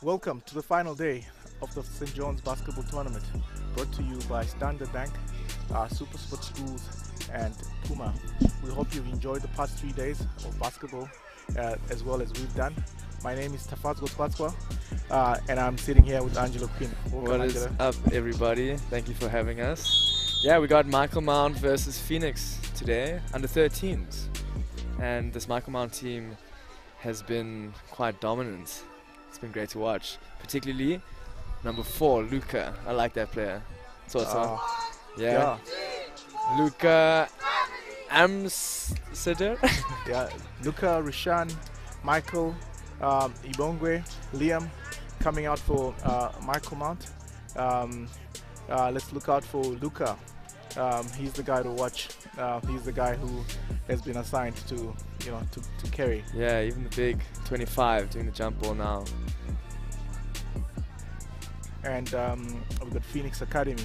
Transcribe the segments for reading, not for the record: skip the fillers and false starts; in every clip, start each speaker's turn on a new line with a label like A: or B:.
A: Welcome to the final day of the St. John's Basketball Tournament, brought to you by Standard Bank, Super Sport Schools, and Puma. We hope you've enjoyed the past 3 days of basketball as well as we've done. My name is Tafazgo Spatswa, and I'm sitting here with Angelo Quinn.
B: What is up, everybody? Thank you for having us. Yeah, we got Michael Mount versus Phoenix today, under 13s. And this Michael Mount team has been quite dominant. It's been great to watch, particularly number 4, Luca. I like that player. So. Yeah. Luca Amsterdam.
A: Yeah, Luca, Rishan, Michael, Ibongwe, Liam coming out for Michael Mount. Let's look out for Luca. He's the guy to watch. He's the guy who has been assigned to carry.
B: Yeah, even the big 25 doing the jump ball now.
A: And we've got Phoenix Academy.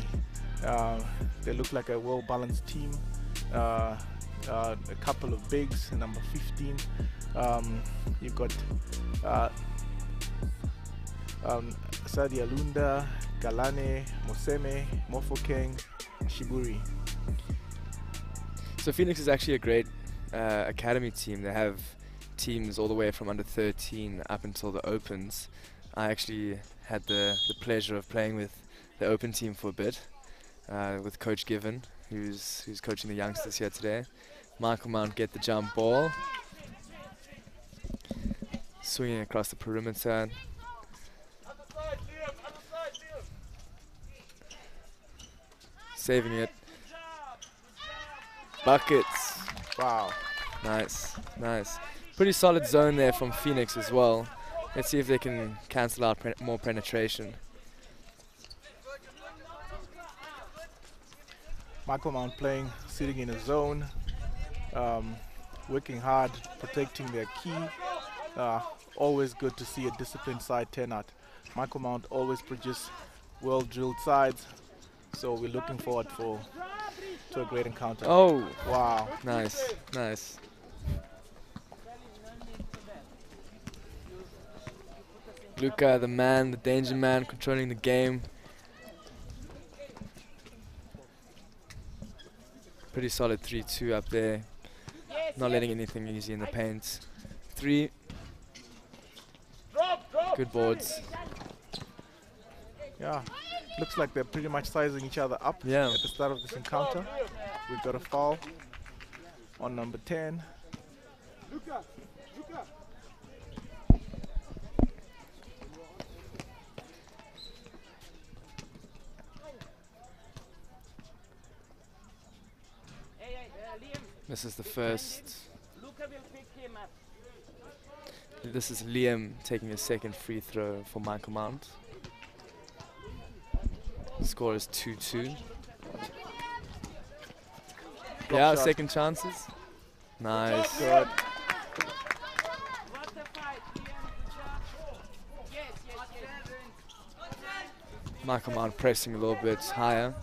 A: They look like a well-balanced team. A couple of bigs, number 15. You've got Sadia Lunda, Galane, Moseme, Mofokeng, Shiburi.
B: So Phoenix is actually a great academy team. They have teams all the way from under 13 up until the opens. I actually had the pleasure of playing with the open team for a bit with Coach Given, who's coaching the youngsters here today. Michael Mount get the jump ball, swinging across the perimeter. Saving it. Buckets.
A: Wow.
B: Nice, nice. Pretty solid zone there from Phoenix as well. Let's see if they can cancel out more penetration.
A: Michael Mount playing, sitting in a zone, working hard, protecting their key. Always good to see a disciplined side turn out. Michael Mount always produce well-drilled sides, so we're looking forward to a great encounter.
B: Oh,
A: wow.
B: Nice, nice. Luca, the man, the danger man, controlling the game. Pretty solid 3-2 up there. Not letting anything easy in the paint. 3. Good boards.
A: Yeah, looks like they're pretty much sizing each other up at the start of this encounter. We've got a foul on number 10.
B: This is the first. This is Liam taking a second free throw for Michael Mount. The score is 2-2. Yeah, second chances. Nice.
A: Good.
B: Michael Mount pressing a little bit higher.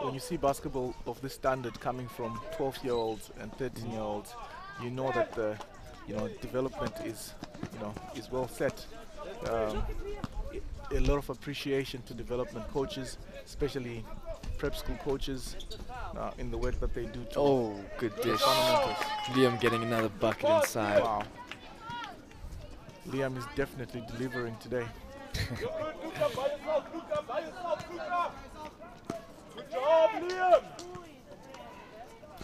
A: When you see basketball of this standard coming from 12-year-olds and 13-year-olds, you know that the development is well set. A lot of appreciation to development coaches, especially prep school coaches, in the work that they do.
B: Oh, good dish. Liam getting another bucket inside.
A: Wow. Liam is definitely delivering today.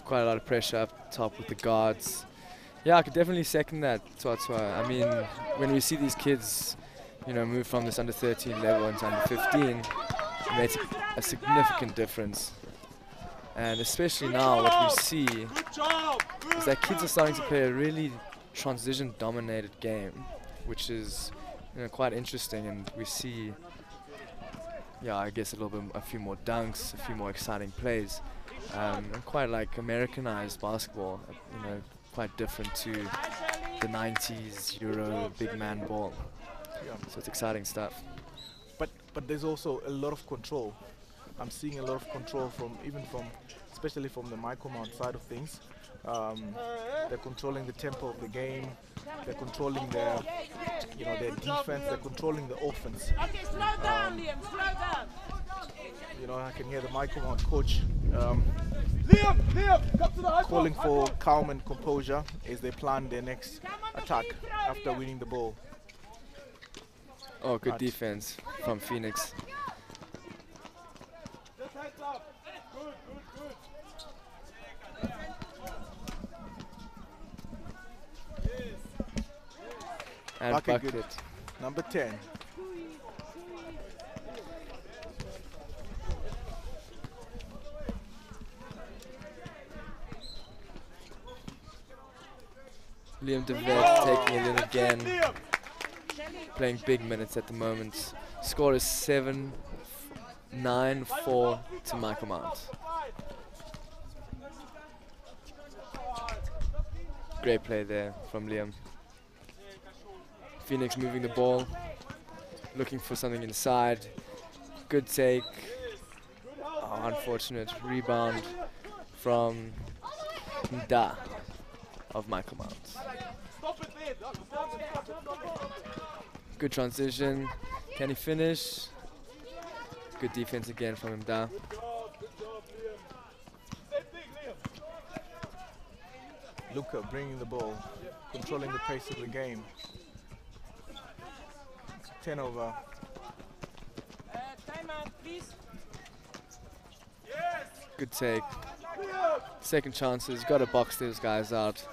B: Quite a lot of pressure up top with the guards. Yeah, I could definitely second that, Twatswa. I mean, when we see these kids, move from this under 13 level into under 15, it makes a significant difference. And especially now, what we see is that kids are starting to play a really transition-dominated game, which is quite interesting. And we see, I guess a few more dunks, a few more exciting plays, and quite like Americanized basketball. Quite different to the 90s Euro big man ball. So it's exciting stuff.
A: But there's also a lot of control. I'm seeing a lot of control from especially from the micro-mount side of things. They're controlling the tempo of the game. They're controlling their, their defense. They're controlling the offense.
C: Okay, slow down, Liam. Slow down.
A: I can hear the micro-mount coach
D: Liam, come to the high
A: calling for calm and composure as they plan their next attack after winning the ball.
B: Oh, good defense from Phoenix.
D: Just heads up. Good.
B: And
A: Bucket
B: bucket.
A: good. Number 10.
B: Liam DeVet taking it in again. Playing big minutes at the moment. Score is 7-9-4 to Michael Mount. Great play there from Liam. Phoenix moving the ball, looking for something inside. Good take. Oh, unfortunate rebound from Da of Michael Mount. Good transition. Can he finish? Good defense again from Da.
A: Luca bringing the ball, controlling the pace of the game. 10 over.
C: Time out, please.
B: Good take. Second chances. Got to box those guys out.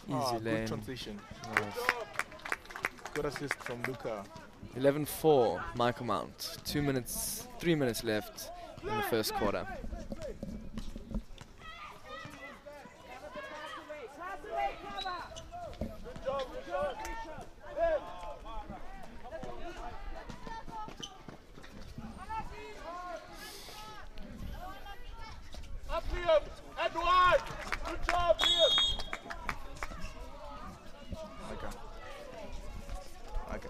B: Easy
A: Good
B: lane.
A: transition.
B: Nice.
A: Good assist from Luca.
B: 11-4, Michael Mount. 3 minutes left in the first quarter.
D: Up, Liam. Edward. Good job, Liam.
A: Okay.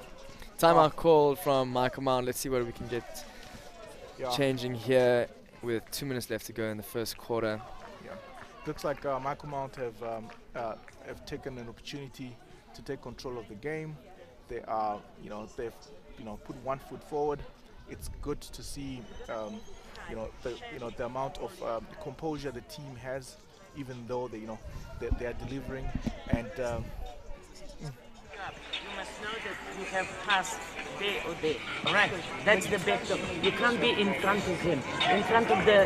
B: Timeout call from Michael Mount. Let's see what we can get changing here with 2 minutes left to go in the first quarter.
A: Yeah. Looks like Michael Mount have taken an opportunity to take control of the game. They are, they've, put one foot forward. It's good to see, the amount of composure the team has, even though they are delivering. And
C: You must know that you have passed day or day. All right, that's the best. You can't be in front of him, in front of the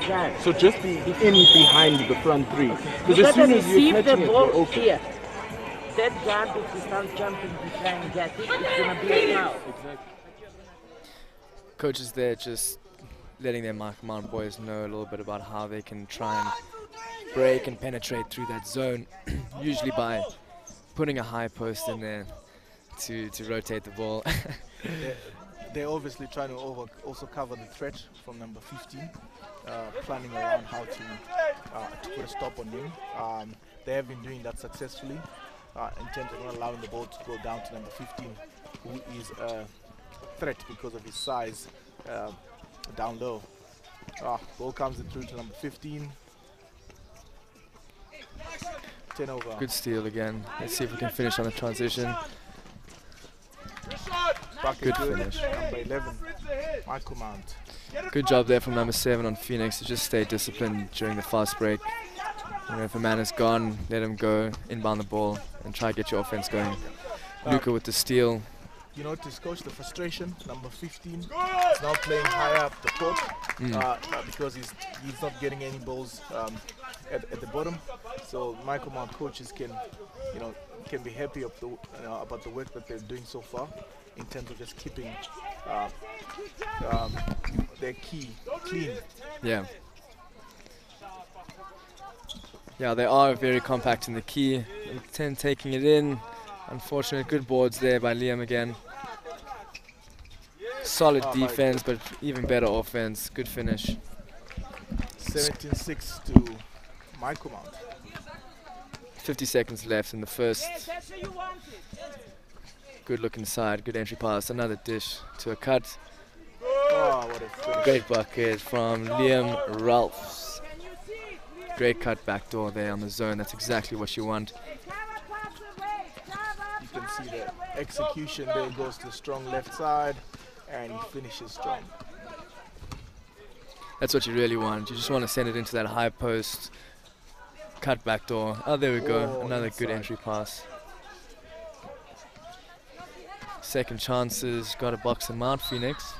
C: guard.
E: So just be in behind the front three.
C: You
E: Because as
C: gotta
E: soon as you're
C: receive the
E: catching it,
C: ball
E: you're okay.
C: here. That guard, if you start jumping to try and get it, it's gonna be a foul.
E: Exactly.
B: Coaches there just letting their Michael Mount boys know a little bit about how they can try and break and penetrate through that zone, usually by putting a high post in there to rotate the ball.
A: they're obviously trying to also cover the threat from number 15, planning around how to put a stop on him. They have been doing that successfully in terms of not allowing the ball to go down to number 15, who is a threat because of his size down low. Ball comes in through to number 15. 10 over.
B: Good steal again. Let's see if we can finish on the transition. Good finish.
A: Number 11, Michael Mount.
B: Good job there from number 7 on Phoenix to just stay disciplined during the fast break. If a man is gone, let him go, inbound the ball, and try to get your offense going. Luca with the steal.
A: To coach the frustration, number 15 is now playing higher up the court because he's not getting any balls at the bottom. So Michael Mount coaches can be happy of about the work that they're doing so far in terms of just keeping their key clean.
B: Yeah. Yeah, they are very compact in the key. 10 taking it in. Unfortunate, good boards there by Liam again. Solid defense, but even better offense. Good finish.
A: 17-6 to Michael Mount.
B: 50 seconds left in the first. Good look inside, good entry pass. Another dish to a cut.
A: Oh, what a finish.
B: Great bucket from Liam Ralphs. Great cut backdoor there on the zone. That's exactly what you want.
A: You can see the execution there, goes to the strong left side, and he finishes strong.
B: That's what you really want. You just want to send it into that high post. Cut backdoor. Oh, there we go.
A: Oh,
B: Another good
A: inside.
B: entry pass. Second chances. Got to box them out, Phoenix.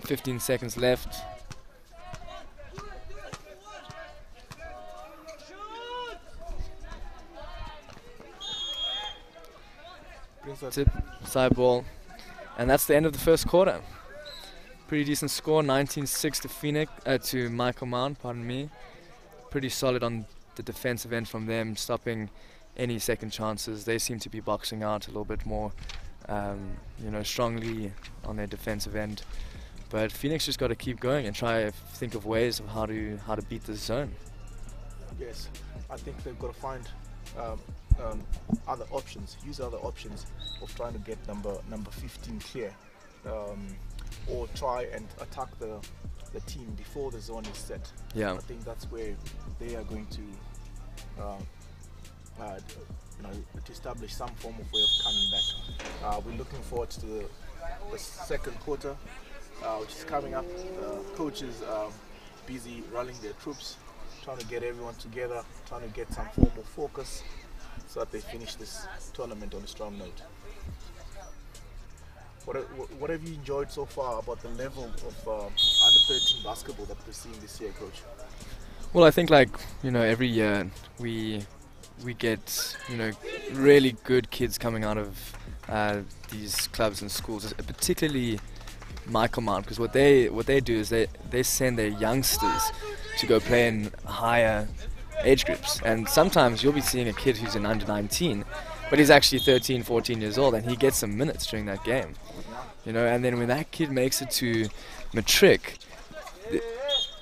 B: 15 seconds left.
A: Brings us
B: Tip, side ball. And that's the end of the first quarter. Pretty decent score, 19-6 to Phoenix, to Michael Mount, pardon me. Pretty solid on the defensive end from them, stopping any second chances. They seem to be boxing out a little bit more, strongly on their defensive end. But Phoenix just got to keep going and try to think of ways of how to beat this zone.
A: Yes, I think they've got to find other options, use other options of trying to get number 15 clear, or try and attack the team before the zone is set.
B: Yeah.
A: I think that's where they are going to, to establish some form of way of coming back. We're looking forward to the second quarter, which is coming up. The coaches are busy rallying their troops, trying to get everyone together, trying to get some form of focus so that they finish this tournament on a strong note. What have you enjoyed so far about the level of under-13 basketball that we're seeing this year, Coach?
B: Well, I think every year we get really good kids coming out of these clubs and schools, particularly Michael Mount, because what they do is they send their youngsters to go play in higher age groups, and sometimes you'll be seeing a kid who's in under 19, but he's actually 13, 14 years old, and he gets some minutes during that game. And then when that kid makes it to matric,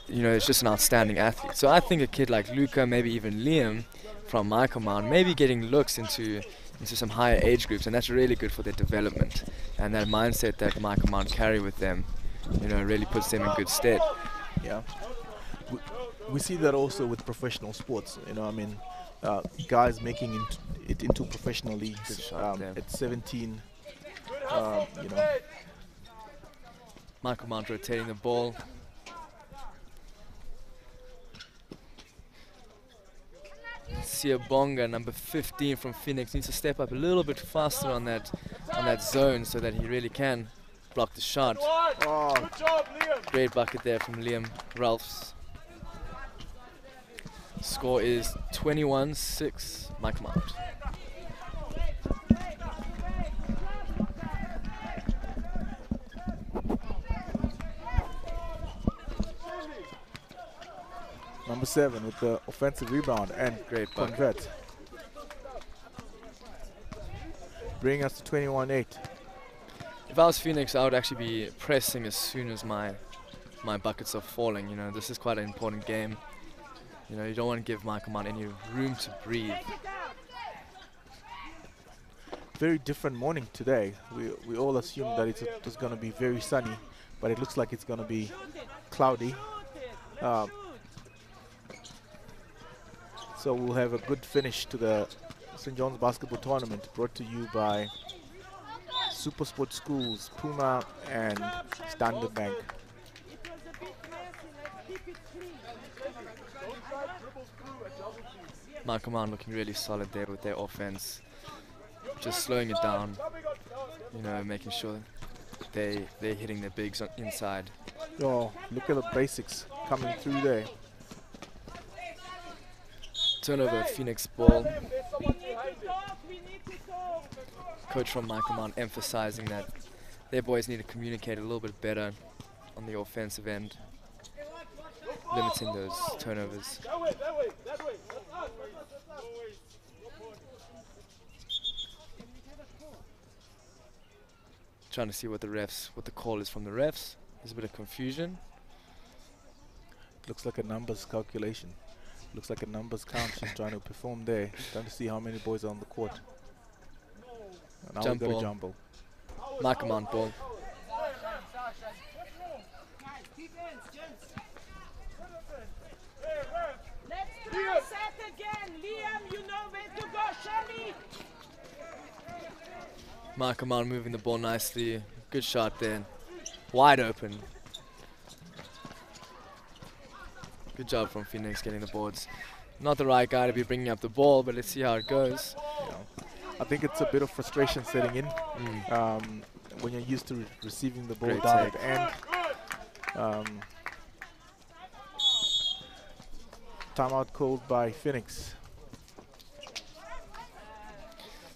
B: it's just an outstanding athlete. So I think a kid like Luca, maybe even Liam from Michael Mount, maybe getting looks into some higher age groups, and that's really good for their development. And that mindset that Michael Mount carry with them, really puts them in good stead.
A: Yeah. We see that also with professional sports. Guys making it into professional leagues
B: shot, yeah.
A: at 17.
B: Michael Mount rotating the ball. Siabonga, number 15 from Phoenix, needs to step up a little bit faster on that zone so that he really can block the shot.
A: Oh,
D: Good job, Liam.
B: Great bucket there from Liam Ralphs. Score is 21-6, Michael Mount.
A: number 7 with the offensive rebound and
B: Great bucket.
A: convert. Bring us to 21-8.
B: If I was Phoenix, I would actually be pressing as soon as my buckets are falling. This is quite an important game. You don't want to give Michael Mount any room to breathe.
A: Very different morning today. We all assumed that it's going to be very sunny, but it looks like it's going to be cloudy. So we'll have a good finish to the St. John's Basketball Tournament, brought to you by Super Sport Schools, Puma, and Standard Bank.
B: Michael Mount looking really solid there with their offense. Just slowing it down, making sure they're hitting their bigs inside.
A: Oh, look at the basics coming through there.
B: Turnover, Phoenix ball. Coach from Michael Mount emphasizing that their boys need to communicate a little bit better on the offensive end, limiting those turnovers.
D: That way, that way, that way.
B: Trying to see what the call is from the refs. There's a bit of confusion.
A: Looks like a numbers calculation. Looks like a numbers count she's trying to perform there. Trying to see how many boys are on the court. And now
B: Jump
A: we've got
B: ball.
A: a jump ball.
B: Michael Mount ball.
C: Let's set again. Liam, you know where to go, Shelly.
B: Michael Mount moving the ball nicely. Good shot there. Wide open. Good job from Phoenix getting the boards. Not the right guy to be bringing up the ball, but let's see how it goes.
A: I think it's a bit of frustration setting in when you're used to receiving the ball
B: Great
A: down
B: take.
A: at the end. Timeout called by Phoenix.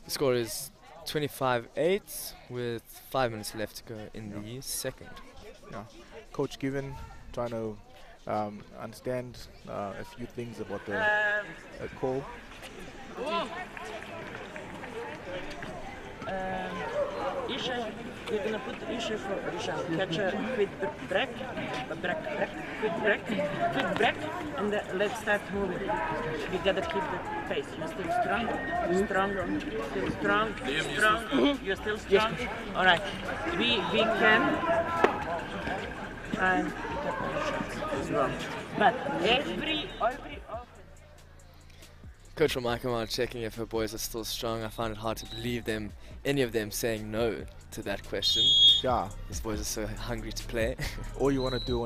B: The score is 25-8 with 5 minutes left to go in the second.
A: Yeah. Coach Given trying to understand a few things about the call.
C: Isha, you're gonna put Isha for Isha. Catch a quick break, quick break, and let's start moving. We gotta keep the pace. You're still strong, still strong. You're still strong. All right, we can try and pick up our shots as well. But every
B: Coach from Michael Mount checking if her boys are still strong. I find it hard to believe any of them saying no to that question.
A: Yeah.
B: These boys are so hungry to play.
A: All you want to do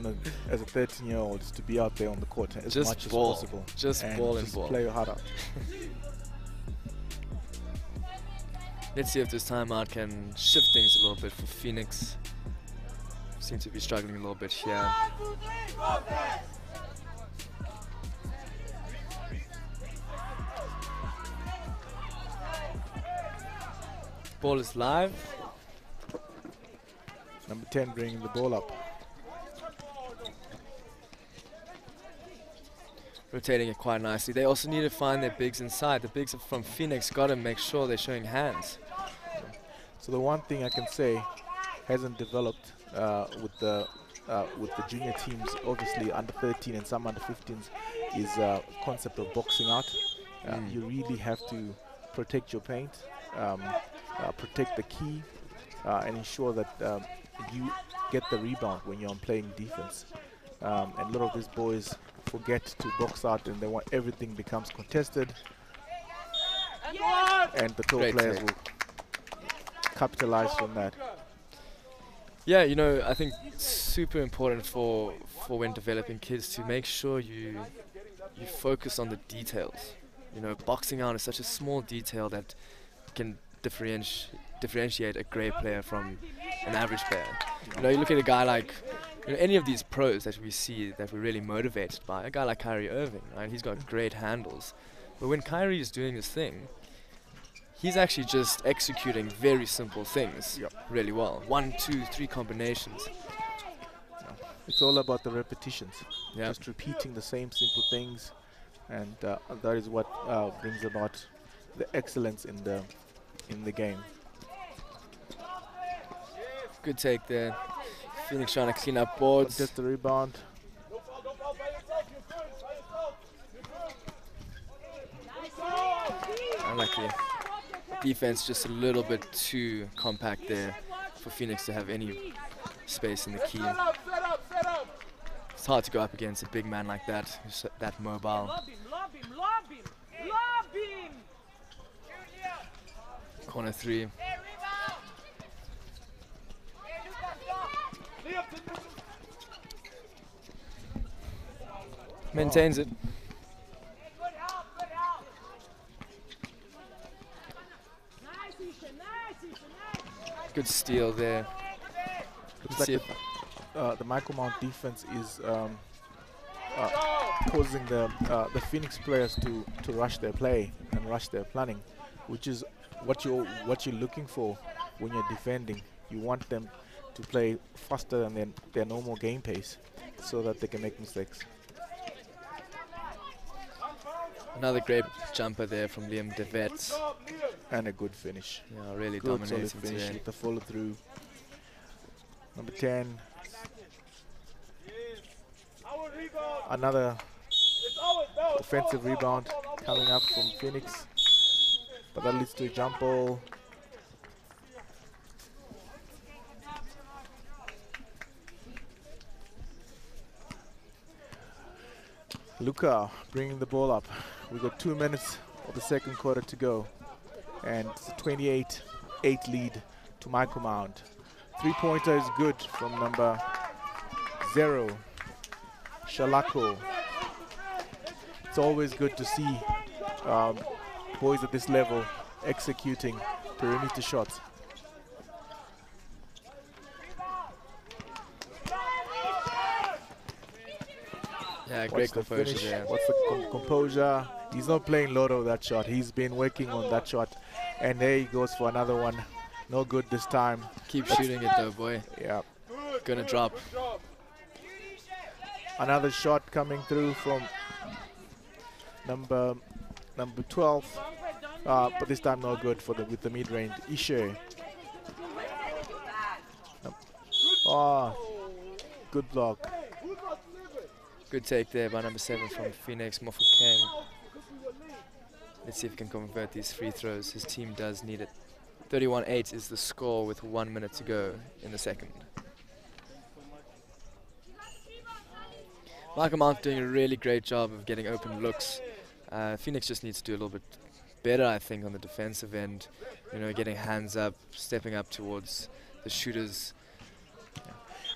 A: as a 13-year-old is to be out there on the court as
B: Just
A: much
B: ball.
A: as possible.
B: Just ball and
A: just
B: ball.
A: play your heart out.
B: Let's see if this timeout can shift things a little bit for Phoenix. Seem to be struggling a little bit here. Ball is live.
A: Number 10 bringing the ball up.
B: Rotating it quite nicely. They also need to find their bigs inside. The bigs from Phoenix got to make sure they're showing hands.
A: So the one thing I can say hasn't developed with the junior teams, obviously under 13 and some under 15s, is concept of boxing out. You really have to protect your paint, protect the key, and ensure that you get the rebound when you're playing defense. And a lot of these boys forget to box out, and they want everything becomes contested, and the top
B: Great
A: players
B: take.
A: will capitalize from that.
B: Yeah, you know, I think it's super important for when developing kids to make sure you focus on the details. You know, boxing out is such a small detail that can differentiate a great player from an average player. You know, you look at a guy like, you know, any of these pros that we see that we're really motivated by, a guy like Kyrie Irving, right? He's got great handles. But when Kyrie is doing his thing, he's actually just executing very simple things really well. 1, 2, 3 combinations.
A: It's all about the repetitions.
B: Yeah.
A: Just repeating the same simple things, and that is what brings about the excellence in the game.
B: Good take there. Phoenix trying to clean up boards.
A: Just the rebound.
B: Unlucky. Defense just a little bit too compact there for Phoenix to have any space in the key. It's hard to go up against a big man like that, who's that mobile.
C: lob him.
B: Corner 3. Maintains it. Good steal there.
A: Looks
B: Let's see
A: like the Michael Mount defense is causing the Phoenix players to rush their play and rush their planning, which is what you're looking for when you're defending. You want them to play faster than their normal game pace, so that they can make mistakes.
B: Another great jumper there from Liam DeVet.
A: And a good finish.
B: Yeah, really
A: Good solid
B: dominating
A: finish
B: today.
A: with the follow through. Number 10. Another offensive rebound coming up from Phoenix, but that leads to a jump ball. Luca bringing the ball up. We got 2 minutes of the second quarter to go, and it's a 28-8 lead to Michael Mount. Three-pointer is good from number 0, Shalako. It's always good to see boys at this level executing perimeter shots.
B: Yeah, great composure there.
A: What's the composure? He's not playing lotto that shot. He's been working on that shot. And there he goes for another one. No good this time.
B: Keep shooting it though, boy.
A: Yeah.
B: Gonna drop.
A: Another shot coming through from number 12. But this time no good for with the mid-range. Ishe. Good block.
B: Good take there by number 7 from Phoenix, Mofokeng. Let's see if he can convert these free throws. His team does need it. 31-8 is the score with 1 minute to go in the second. Michael Mount doing a really great job of getting open looks. Phoenix just needs to do a little bit better, I think, on the defensive end. You know, getting hands up, stepping up towards the shooters.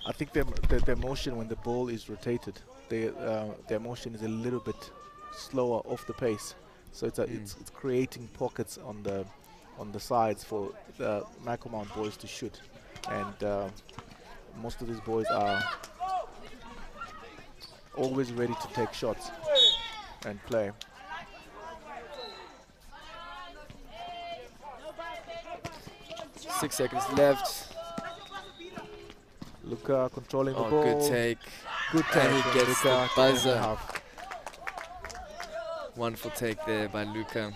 A: I think their motion when the ball is rotated, their motion is a little bit slower off the pace. So it's creating pockets on the sides for the Michael Mount boys to shoot. And most of these boys are always ready to take shots and play.
B: Six seconds left.
A: Luca controlling the ball.
B: Good take.
A: Good take.
B: And he gets the
A: Luca.
B: buzzer. Wonderful take there by Luca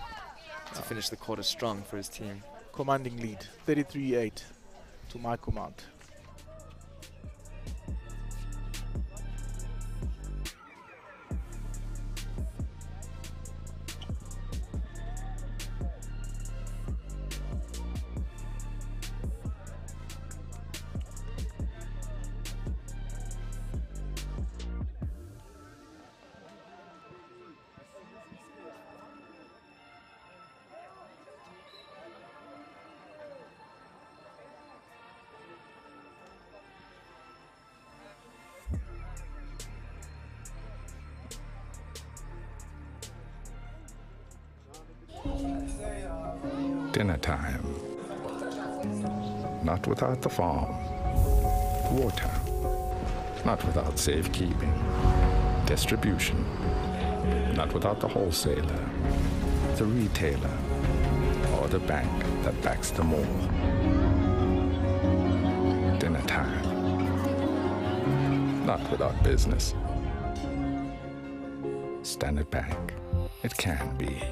B: to finish the quarter strong for his team.
A: Commanding lead, 33-8 to Michael Mount.
F: Dinner time. Not without the farm. Water. Not without safekeeping. Distribution. Not without the wholesaler, the retailer, or the bank that backs them all. Dinner time. Not without business. Standard Bank. It can be.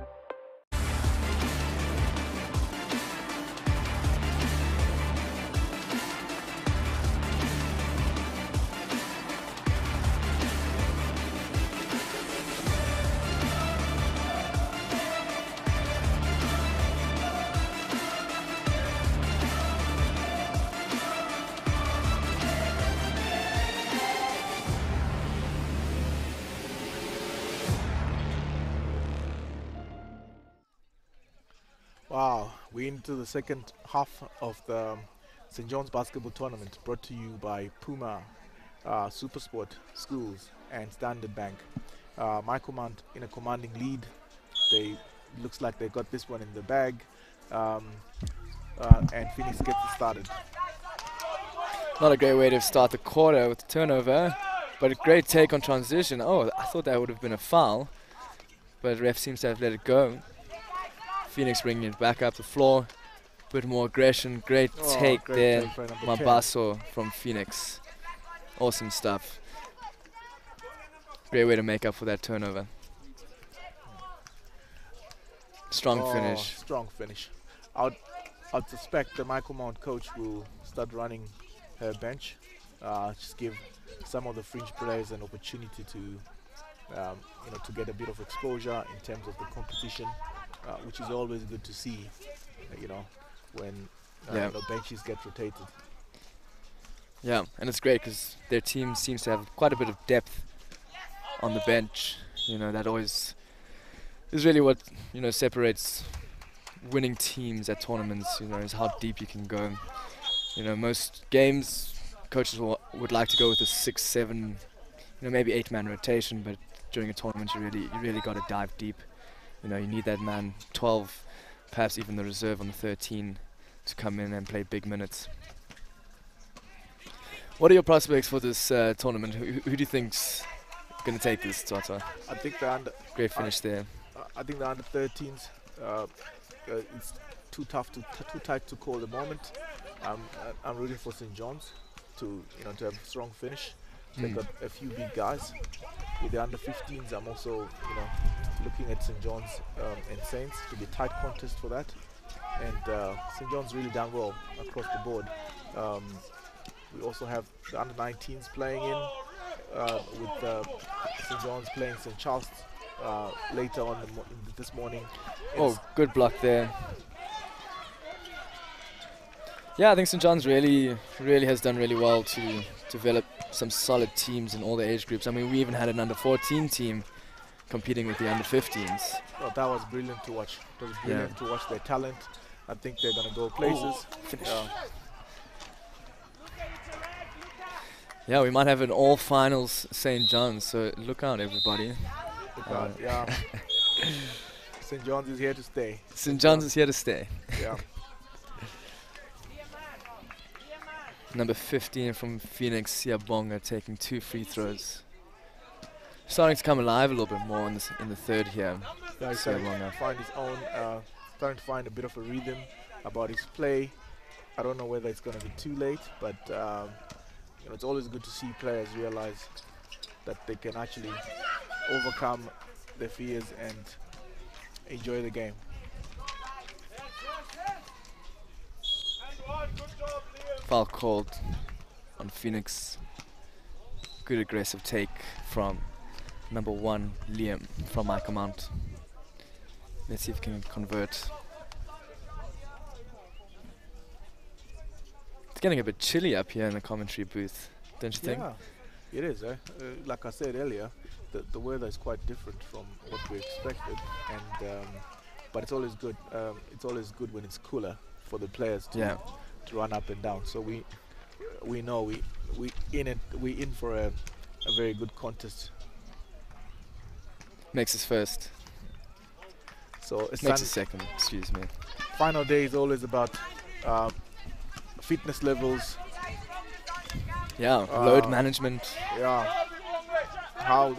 A: Wow, we're into the second half of the St. John's basketball tournament, brought to you by Puma, Supersport Schools, and Standard Bank. Michael Mount in a commanding lead. Looks like they got this one in the bag, and Phoenix gets it started.
B: Not a great way to start the quarter with the turnover, but a great take on transition. Oh, I thought that would have been a foul, but ref seems to have let it go. Phoenix bringing it back up the floor. A bit more aggression. Great take there. Mabaso from Phoenix. Awesome stuff. Great way to make up for that turnover. Strong finish.
A: Strong finish. I'd suspect the Michael Mount coach will start running her bench. Just give some of the fringe players an opportunity to to get a bit of exposure in terms of the competition. Which is always good to see, when benches get rotated.
B: Yeah, and it's great because their team seems to have quite a bit of depth on the bench. You know, that always is really what, you know, separates winning teams at tournaments, you know, is how deep you can go. You know, most games, coaches would like to go with a 6, 7, you know, maybe 8-man rotation, but during a tournament you really got to dive deep. You know, you need that man 12, perhaps even the reserve on the 13 to come in and play big minutes. What are your prospects for this tournament? Who do you think's going to take this, Tata?
A: I think the under.
B: Great finish there.
A: I think the under 13s. It's too tight to call the moment. I'm rooting for St. John's to have a strong finish. They've got a few big guys. With the under 15s, I'm also looking at St. John's and Saints to be a tight contest for that. And St. John's really done well across the board. We also have the under 19s playing in with St. John's playing St. Charles later on this morning.
B: Oh, good block there. Yeah, I think St. John's really has done really well to develop some solid teams in all the age groups. I mean, we even had an under 14 team competing with the under 15s.
A: Well, that was brilliant to watch. It was brilliant to watch their talent. I think they're going to go places.
B: Finish. Yeah, we might have an all finals St. John's, so look out, everybody.
A: Look out, yeah. St. John's is here to stay.
B: St. John's is here to stay.
A: Yeah.
B: Number 15 from Phoenix, Siyabonga, taking 2 free throws. Starting to come alive a little bit more in the third here.
A: Yeah, he's starting to find his own, starting to find a bit of a rhythm about his play. I don't know whether it's going to be too late, but it's always good to see players realize that they can actually overcome their fears and enjoy the game.
B: Foul called on Phoenix. Good aggressive take from number 1, Liam, from Michael Mount. Let's see if he can convert. It's getting a bit chilly up here in the commentary booth, don't you think?
A: Yeah, it is. Like I said earlier, the weather is quite different from what we expected, and but it's always good. It's always good when it's cooler for the players to run up and down. So we know we in for a very good contest.
B: Makes his first.
A: So
B: makes his second. Excuse me.
A: Final day is always about fitness levels.
B: Yeah, load management.
A: Yeah, how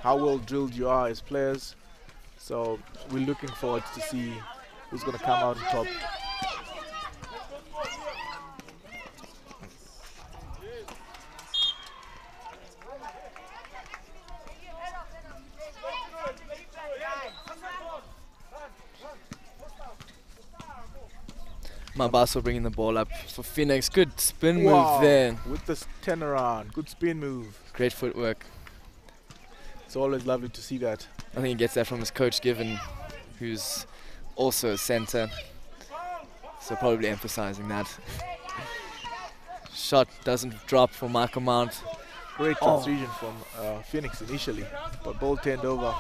A: well drilled you are as players. So we're looking forward to see who's going to come out on top.
B: Mabaso bringing the ball up for Phoenix. Good spin move there.
A: With the turnaround. Good spin move.
B: Great footwork.
A: It's always lovely to see that.
B: I think he gets that from his coach, Given, who's also a center. So probably emphasizing that. Shot doesn't drop for Michael Mount.
A: Great transition from Phoenix initially, but ball turned over.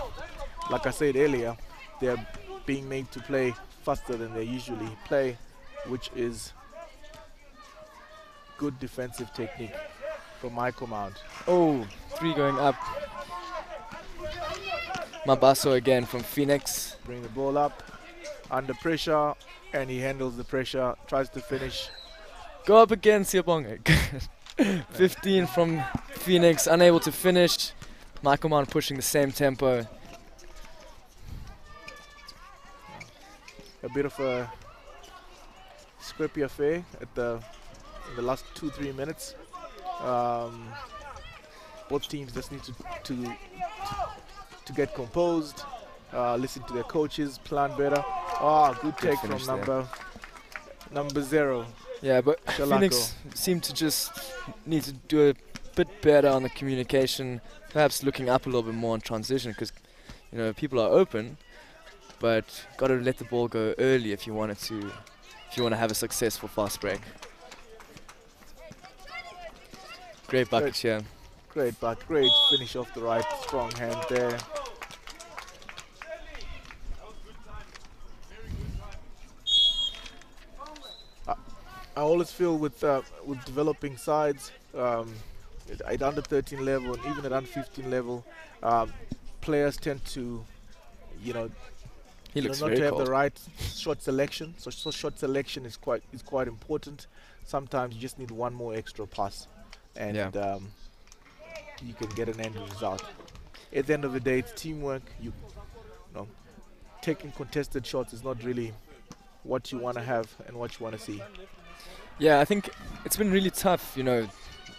A: Like I said earlier, they're being made to play faster than they usually play, which is good defensive technique from Michael Mount.
B: Oh, 3 going up. Mabaso again from Phoenix.
A: Bring the ball up, under pressure, and he handles the pressure, tries to finish.
B: Go up again, Siyabonga. 15 from Phoenix, unable to finish. Michael Mount pushing the same tempo.
A: A bit of a scrappy affair at in the last 2-3 minutes. Both teams just need to get composed, listen to their coaches, plan better. Good take from number 0.
B: Yeah, but
A: Shalako.
B: Phoenix seem to just need to do a bit better on the communication, perhaps looking up a little bit more on transition, because people are open, but got to let the ball go early if you want to have a successful fast break. Great bucket here.
A: Great finish off the right, strong hand there. always feel with developing sides, at under 13 level and even at under 15 level, players tend to, you know, not
B: very
A: to have
B: cold.
A: the right shot selection. So shot selection is quite important. Sometimes you just need one more extra pass, and you can get an end result. At the end of the day, it's teamwork. You know, taking contested shots is not really what you want to have and what you want to see.
B: Yeah, I think it's been really tough, you know,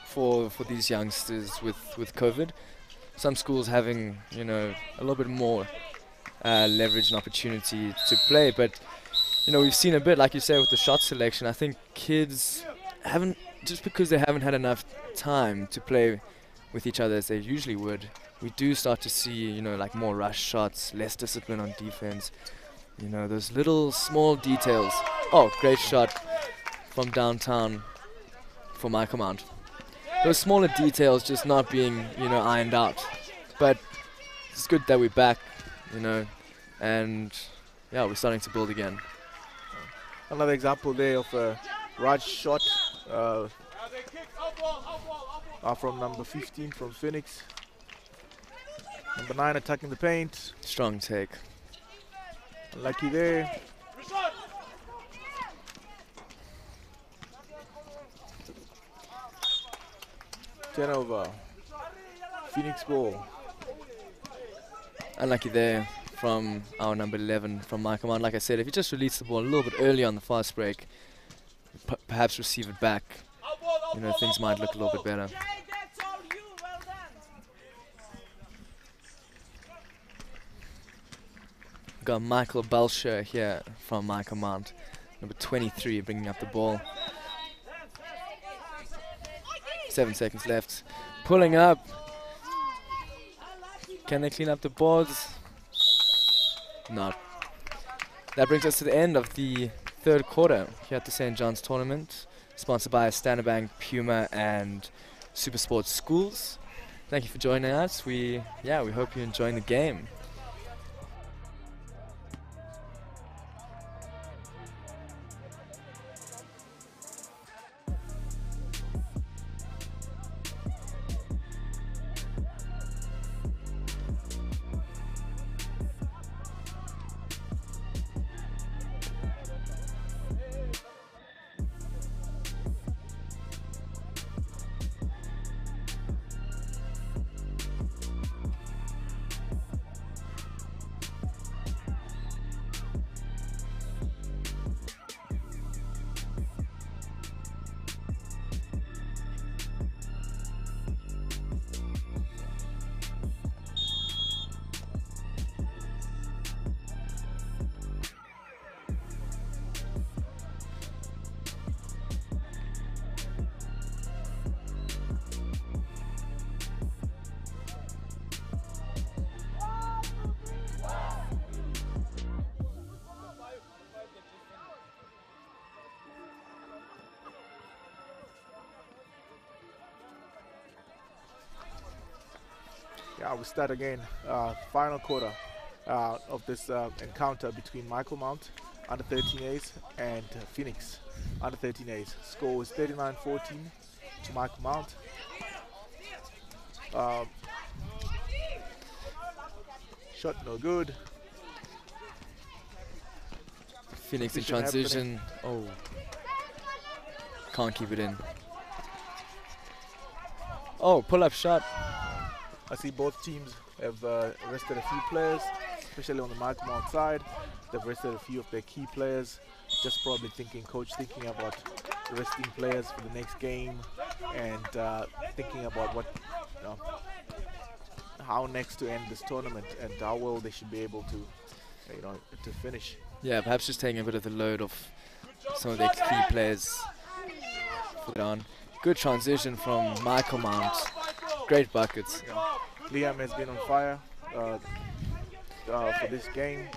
B: for these youngsters with COVID. Some schools having, you know, a little bit more leverage and opportunity to play, but you know, we've seen a bit, like you say, with the shot selection. I think kids haven't, just because they haven't had enough time to play with each other as they usually would, we do start to see, you know, like more rush shots, less discipline on defense. You know, those little small details. Oh, great shot from downtown for Michael Mount. Those smaller details just not being, you know, ironed out. But it's good that we're back, you know, and yeah, we're starting to build again.
A: Another example there of a right shot from number 15 from Phoenix. Number 9 attacking the paint.
B: Strong take.
A: Unlucky there. Turnover. Phoenix ball.
B: Unlucky there from our number 11, from Michael Mount. Like I said, if you just release the ball a little bit early on the fast break, perhaps receive it back, you know, things might look a little bit better. We've got Michael Belcher here from Michael Mount, number 23, bringing up the ball. 7 seconds left. Pulling up. Can they clean up the boards? No. That brings us to the end of the third quarter here at the St. John's tournament, sponsored by Standard Bank, Puma, and Super Sports Schools. Thank you for joining us. We hope you're enjoying the game.
A: Yeah, we start again. Final quarter of this encounter between Michael Mount, under 13As, and Phoenix, under 13As. Score is 39-14 to Michael Mount. Shot no good.
B: Phoenix in transition. Oh, can't keep it in. Oh, pull-up shot.
A: I see both teams have rested a few players, especially on the Michael Mount side. They've rested a few of their key players, just probably coach thinking about resting players for the next game, and thinking about what, you know, how next to end this tournament and how well they should be able to, you know, to finish.
B: Yeah, perhaps just taking a bit of the load off some of their key players. Put it on. Good transition from Michael Mount. Great buckets.
A: Yeah. Liam has been on fire for this game,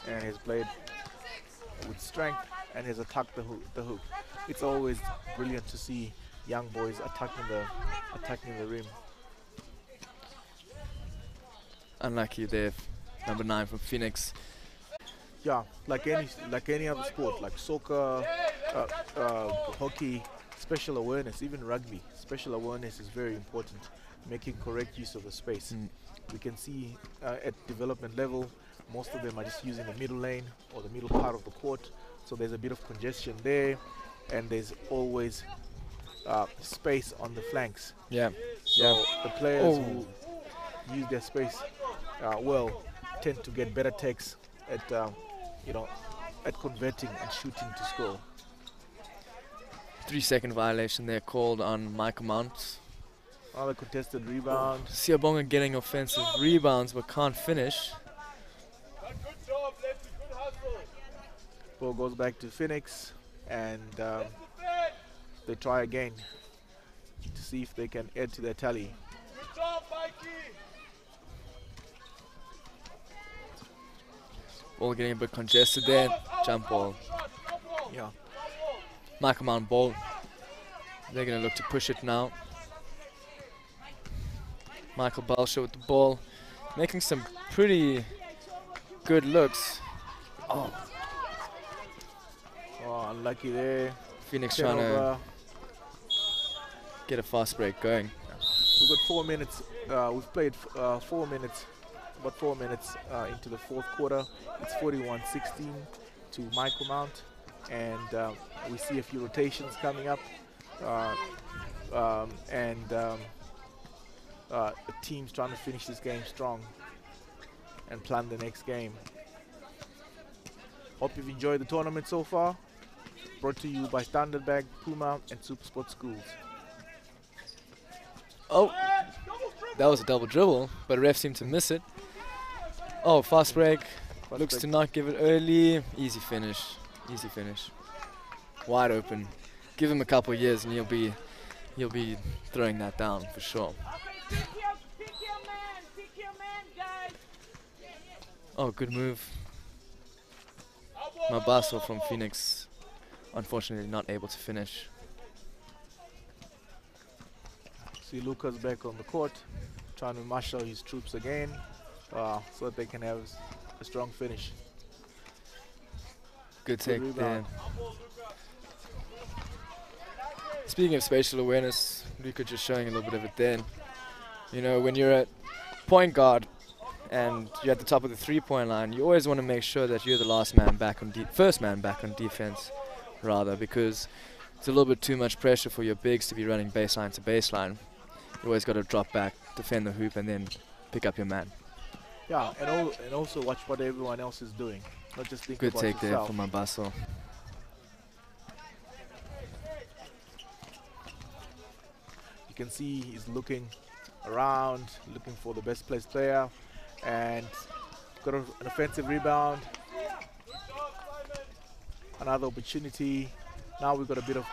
A: and has played with strength and has attacked the hoop. It's always brilliant to see young boys attacking the rim.
B: Unlucky there, number 9 from Phoenix.
A: Yeah, like any other sport, like soccer, hockey, special awareness, even rugby. Special awareness is very important. Making correct use of the space. We can see at development level, most of them are just using the middle lane or the middle part of the court. So there's a bit of congestion there, and there's always space on the flanks.
B: Yeah.
A: So the players who use their space well tend to get better takes at at converting and shooting to score.
B: 3-second violation there called on Michael Mount.
A: Another contested rebound.
B: Siabonga getting offensive rebounds but can't finish.
D: Good job, Lefty. Good hustle.
A: Ball goes back to Phoenix, and they try again to see if they can add to their tally.
D: Good job, Mikey.
B: Ball getting a bit congested there. Jump ball.
A: Yeah.
B: Michael Mount ball. They're going to look to push it now. Michael Balsha with the ball, making some pretty good looks.
A: Oh, unlucky there.
B: Phoenix trying to get a fast break going.
A: We've got 4 minutes. We've played 4 minutes, about 4 minutes into the fourth quarter. It's 41-16 to Michael Mount, and we see a few rotations coming up, the team's trying to finish this game strong and plan the next game. Hope you've enjoyed the tournament so far. Brought to you by Standard Bank, Puma, and Supersport Schools.
B: Oh, that was a double dribble, but ref seemed to miss it. Oh, fast break. Looks to not give it early. Easy finish. Easy finish. Wide open. Give him a couple of years and he'll be throwing that down for sure.
C: Pick your man, guys.
B: Oh, good move. Mabaso from Phoenix, unfortunately not able to finish.
A: See Lucas back on the court, trying to marshal his troops again, so that they can have a strong finish.
B: Good take there. Speaking of spatial awareness, Luka just showing a little bit of it then. You know, when you're at point guard and you're at the top of the three-point line, you always want to make sure that you're the last man back on first man back on defense, rather, because it's a little bit too much pressure for your bigs to be running baseline to baseline. You always got to drop back, defend the hoop, and then pick up your man.
A: Yeah, and also watch what everyone else is doing, not just think
B: Good
A: about
B: take
A: yourself.
B: there from Mabaso.
A: You can see he's looking around, looking for the best placed player, and got an offensive rebound. Another opportunity. Now we've got a bit of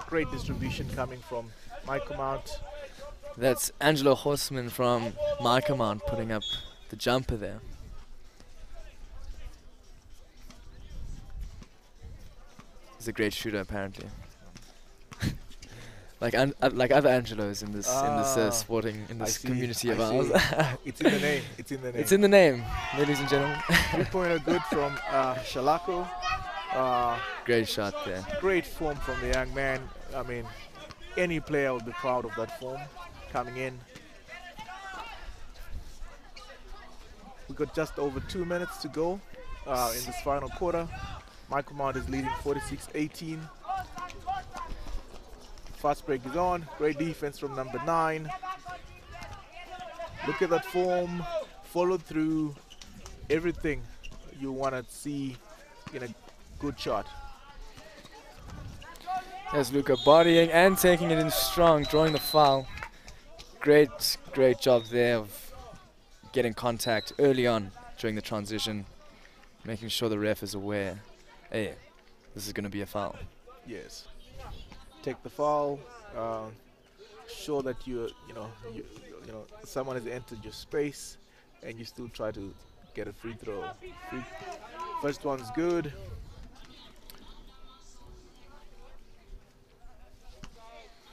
A: great distribution coming from Michael Mount.
B: That's Angelo Horseman from Michael Mount putting up the jumper there. He's a great shooter apparently. like other Angelos in this sporting community of ours.
A: It's in the name. It's in the name.
B: It's in the name, ladies and gentlemen.
A: 3-pointer good from Shalako.
B: Great shot there.
A: Great form from the young man. I mean, any player would be proud of that form coming in. We've got just over 2 minutes to go in this final quarter. Michael Mount is leading 46-18. Fast break is on. Great defense from number 9. Look at that form. Followed through. Everything you want to see in a good shot.
B: There's Luka bodying and taking it in strong, drawing the foul. Great job there of getting contact early on during the transition, making sure the ref is aware, hey, this is going to be a foul.
A: Yes. Take the foul. Show that you know someone has entered your space, and you still try to get a free throw. First one's good.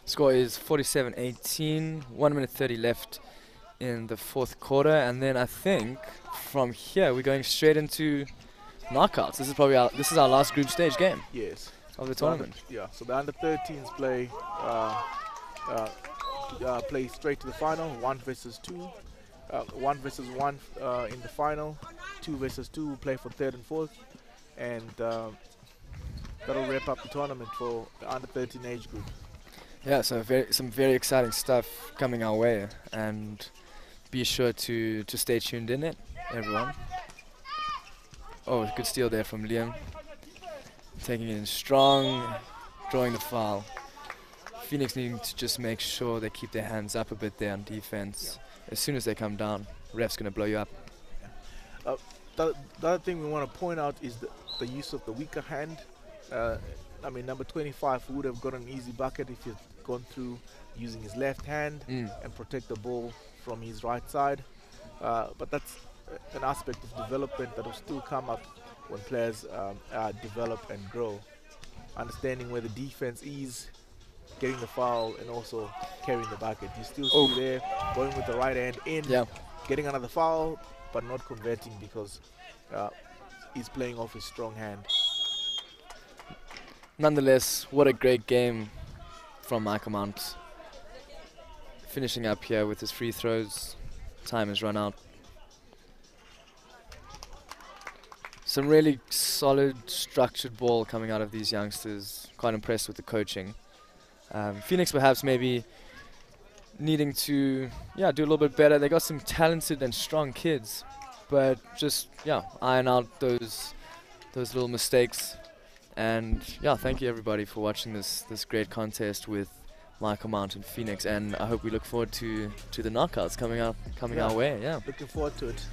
B: Score is 47-18, 1 minute 30 left in the fourth quarter, and then I think from here we're going straight into knockouts. This is our last group stage game
A: Yes.
B: of the
A: So
B: tournament.
A: yeah. So the under-13s play straight to the final, 1 versus 2. 1 versus 1 in the final, 2 versus 2 will play for 3rd and 4th, and that'll wrap up the tournament for the under-13 age group.
B: Yeah, so some very exciting stuff coming our way, and be sure to stay tuned in it, everyone. Oh, good steal there from Liam. Taking it in strong, drawing the foul. Phoenix needing to just make sure they keep their hands up a bit there on defense. As soon as they come down, ref's going to blow you up.
A: The other thing we want to point out is the use of the weaker hand. I mean, number 25 would have got an easy bucket if he'd gone through using his left hand and protect the ball from his right side. But that's an aspect of development that will still come up when players develop and grow. Understanding where the defense is, getting the foul, and also carrying the bucket. You still see there, going with the right hand in, getting another foul, but not converting because he's playing off his strong hand.
B: Nonetheless, what a great game from Michael Mount. Finishing up here with his free throws. Time has run out. Some really solid, structured ball coming out of these youngsters. Quite impressed with the coaching. Phoenix perhaps maybe needing to do a little bit better. They got some talented and strong kids, but just iron out those little mistakes. And thank you everybody for watching this great contest with Michael Mount and Phoenix, and I hope we look forward to the knockouts coming our way. Yeah,
A: looking forward to it.